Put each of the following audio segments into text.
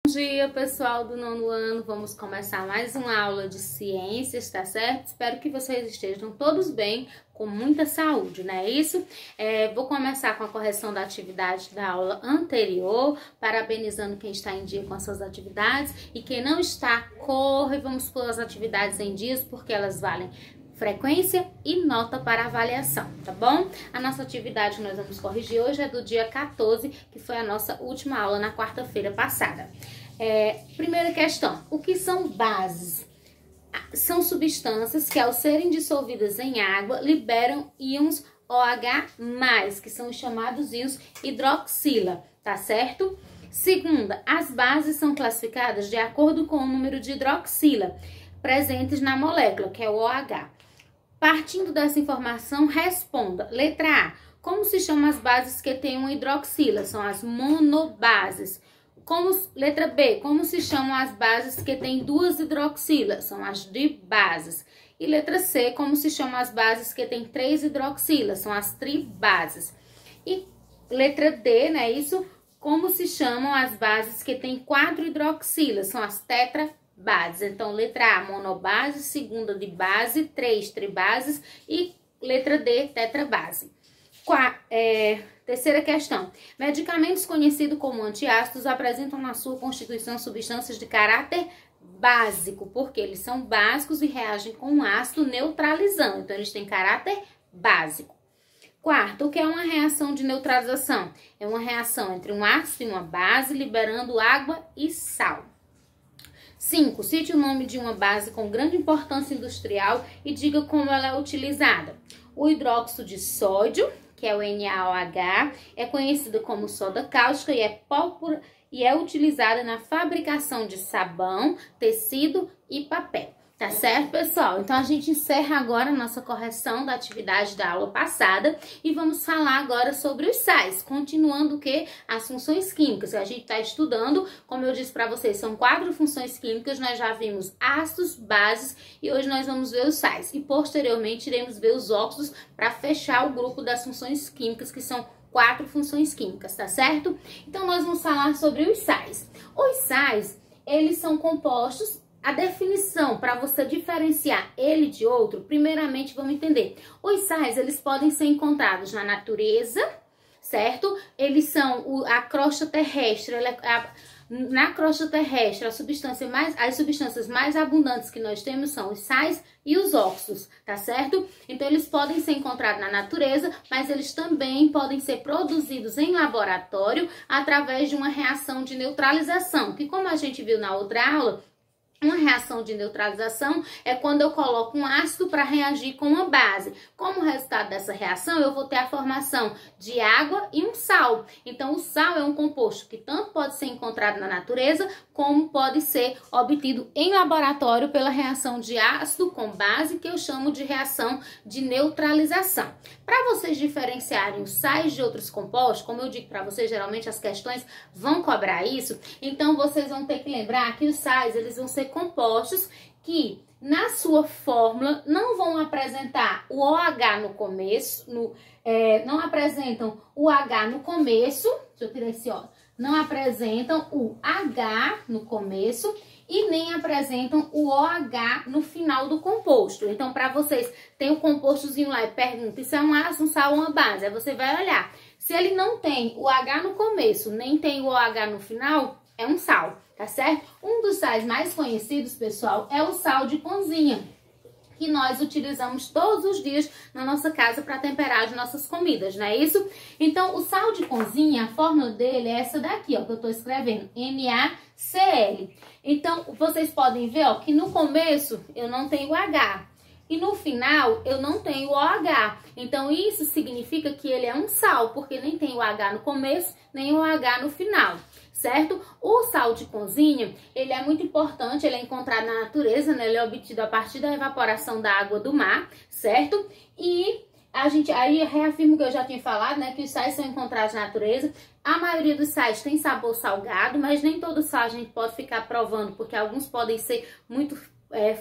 Bom dia, pessoal do nono ano. Vamos começar mais uma aula de ciências, tá certo? Espero que vocês estejam todos bem, com muita saúde, não é isso? Vou começar com a correção da atividade da aula anterior, parabenizando quem está em dia com as suas atividades, e quem não está, corre, vamos pôr as atividades em dias, porque elas valem frequência e nota para avaliação, tá bom? A nossa atividade que nós vamos corrigir hoje é do dia 14, que foi a nossa última aula na quarta-feira passada. Primeira questão, o que são bases? São substâncias que, ao serem dissolvidas em água, liberam íons OH+, que são os chamados íons hidroxila, tá certo? Segunda, as bases são classificadas de acordo com o número de hidroxila presentes na molécula, que é o OH. Partindo dessa informação, responda. Letra A. Como se chamam as bases que têm uma hidroxila? São as monobases. Letra B. Como se chamam as bases que têm duas hidroxilas? São as dibases. E letra C. Como se chamam as bases que têm três hidroxilas? São as tribases. E letra D, não é isso? Como se chamam as bases que têm quatro hidroxilas? São as tetrabases. Então, letra A, monobase, segunda de base, 3 tribases e letra D, tetrabase. Terceira questão. Medicamentos conhecidos como antiácidos apresentam na sua constituição substâncias de caráter básico, porque eles são básicos e reagem com um ácido neutralizando. Então, eles têm caráter básico. Quarto, o que é uma reação de neutralização? É uma reação entre um ácido e uma base, liberando água e sal. 5. Cite o nome de uma base com grande importância industrial e diga como ela é utilizada. O hidróxido de sódio, que é o NaOH, é conhecido como soda cáustica e é utilizada na fabricação de sabão, tecido e papel. Tá certo, pessoal? Então, a gente encerra agora a nossa correção da atividade da aula passada e vamos falar agora sobre os sais, continuando o que? As funções químicas. A gente está estudando, como eu disse para vocês, são 4 funções químicas, nós já vimos ácidos, bases e hoje nós vamos ver os sais. E posteriormente iremos ver os óxidos para fechar o grupo das funções químicas, que são 4 funções químicas, tá certo? Então, nós vamos falar sobre os sais. Os sais, eles são compostos. A definição, para você diferenciar ele de outro, primeiramente vamos entender. Os sais, eles podem ser encontrados na natureza, certo? Eles são a crosta terrestre, na crosta terrestre, as substâncias mais abundantes que nós temos são os sais e os óxidos, tá certo? Então, eles podem ser encontrados na natureza, mas eles também podem ser produzidos em laboratório através de uma reação de neutralização, que como a gente viu na outra aula, uma reação de neutralização é quando eu coloco um ácido para reagir com uma base. Como resultado dessa reação, eu vou ter a formação de água e um sal. Então, o sal é um composto que tanto pode ser encontrado na natureza, como pode ser obtido em laboratório pela reação de ácido com base, que eu chamo de reação de neutralização. Para vocês diferenciarem os sais de outros compostos, como eu digo para vocês, geralmente as questões vão cobrar isso, então vocês vão ter que lembrar que os sais, eles vão ser compostos que na sua fórmula não vão apresentar o OH no começo, não apresentam o H no começo, deixa eu tirar esse ó, não apresentam o H no começo e nem apresentam o OH no final do composto. Então, para vocês, tem o compostozinho lá e pergunta, isso é um ácido, um sal ou uma base? Aí você vai olhar, se ele não tem o H no começo, nem tem o OH no final, é um sal, tá certo? Um dos sais mais conhecidos, pessoal, é o sal de cozinha, que nós utilizamos todos os dias na nossa casa para temperar as nossas comidas, não é isso? Então, o sal de cozinha, a fórmula dele é essa daqui, ó, que eu tô escrevendo, NaCl. Então, vocês podem ver, ó, que no começo eu não tenho H. E no final, eu não tenho OH. Então, isso significa que ele é um sal, porque nem tem o H no começo, nem o OH no final, certo? O sal de cozinha, ele é muito importante, ele é encontrado na natureza, né? Ele é obtido a partir da evaporação da água do mar, certo? E aí reafirmo que eu já tinha falado, né? Que os sais são encontrados na natureza. A maioria dos sais tem sabor salgado, mas nem todo sal a gente pode ficar provando, porque alguns podem ser muito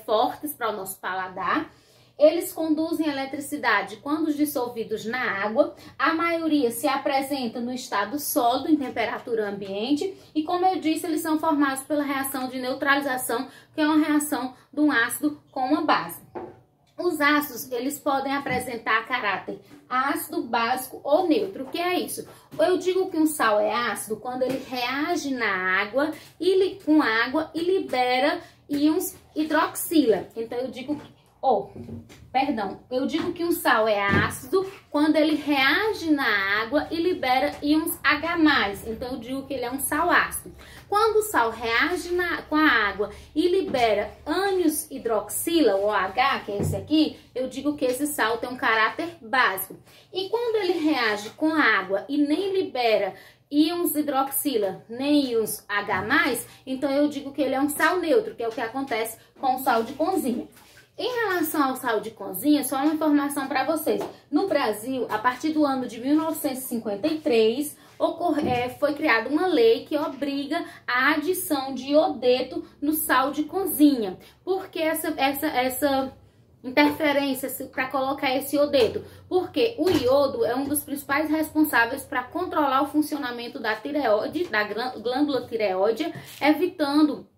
fortes para o nosso paladar. Eles conduzem eletricidade quando dissolvidos na água. A maioria se apresenta no estado sólido, em temperatura ambiente. E como eu disse, eles são formados pela reação de neutralização, que é uma reação de um ácido com uma base. Os ácidos, eles podem apresentar caráter ácido, básico ou neutro. O que é isso? Eu digo que um sal é ácido quando ele reage na água com água e libera íons hidroxila. Então, eu digo que um sal é ácido quando ele reage na água e libera íons H+. Então, eu digo que ele é um sal ácido. Quando o sal reage com a água e libera ânions hidroxila, ou H, que é esse aqui, eu digo que esse sal tem um caráter básico. E quando ele reage com a água e nem libera íons hidroxila, nem íons H+, então eu digo que ele é um sal neutro, que é o que acontece com o sal de cozinha. Em relação ao sal de cozinha, só uma informação para vocês. No Brasil, a partir do ano de 1953, foi criada uma lei que obriga a adição de iodeto no sal de cozinha. Por que essa interferência para colocar esse iodeto? Porque o iodo é um dos principais responsáveis para controlar o funcionamento da tireoide, da glândula tireoide, evitando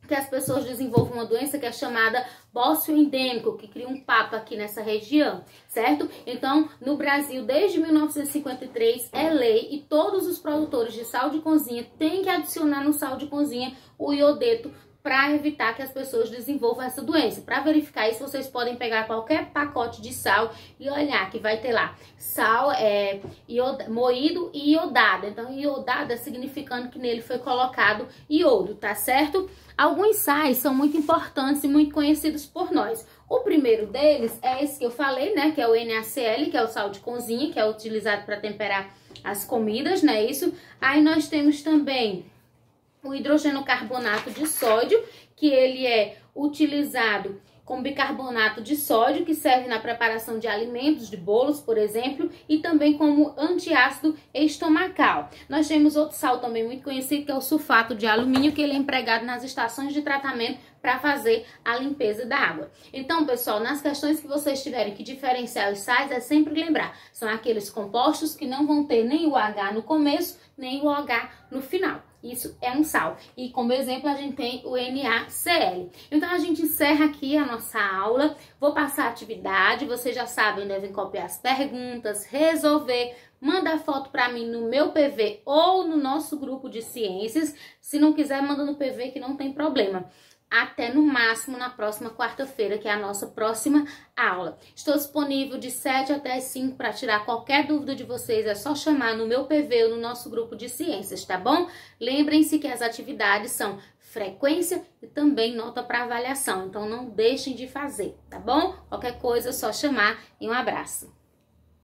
que as pessoas desenvolvam uma doença que é chamada bócio endêmico, que cria um papo aqui nessa região, certo? Então, no Brasil, desde 1953, é lei e todos os produtores de sal de cozinha têm que adicionar no sal de cozinha o iodeto para evitar que as pessoas desenvolvam essa doença. Para verificar isso, vocês podem pegar qualquer pacote de sal e olhar que vai ter lá sal moído e iodado. Então, iodado significando que nele foi colocado iodo, tá certo? Alguns sais são muito importantes e muito conhecidos por nós. O primeiro deles é esse que eu falei, né? Que é o NaCl, que é o sal de cozinha, que é utilizado para temperar as comidas, né? Isso. Aí nós temos também o hidrogeno carbonato de sódio, que ele é utilizado com bicarbonato de sódio, que serve na preparação de alimentos, de bolos, por exemplo, e também como antiácido estomacal. Nós temos outro sal também muito conhecido, que é o sulfato de alumínio, que ele é empregado nas estações de tratamento para fazer a limpeza da água. Então, pessoal, nas questões que vocês tiverem que diferenciar os sais, é sempre lembrar, são aqueles compostos que não vão ter nem o H no começo, nem o OH no final. Isso é um sal. E como exemplo, a gente tem o NaCl. Então, a gente encerra aqui a nossa aula. Vou passar a atividade. Vocês já sabem, devem copiar as perguntas, resolver, manda foto para mim no meu PV ou no nosso grupo de ciências. Se não quiser, manda no PV que não tem problema. Até no máximo na próxima quarta-feira, que é a nossa próxima aula. Estou disponível de 7 até as 5 para tirar qualquer dúvida de vocês. É só chamar no meu PV ou no nosso grupo de ciências, tá bom? Lembrem-se que as atividades são frequência e também nota para avaliação. Então não deixem de fazer, tá bom? Qualquer coisa é só chamar e um abraço.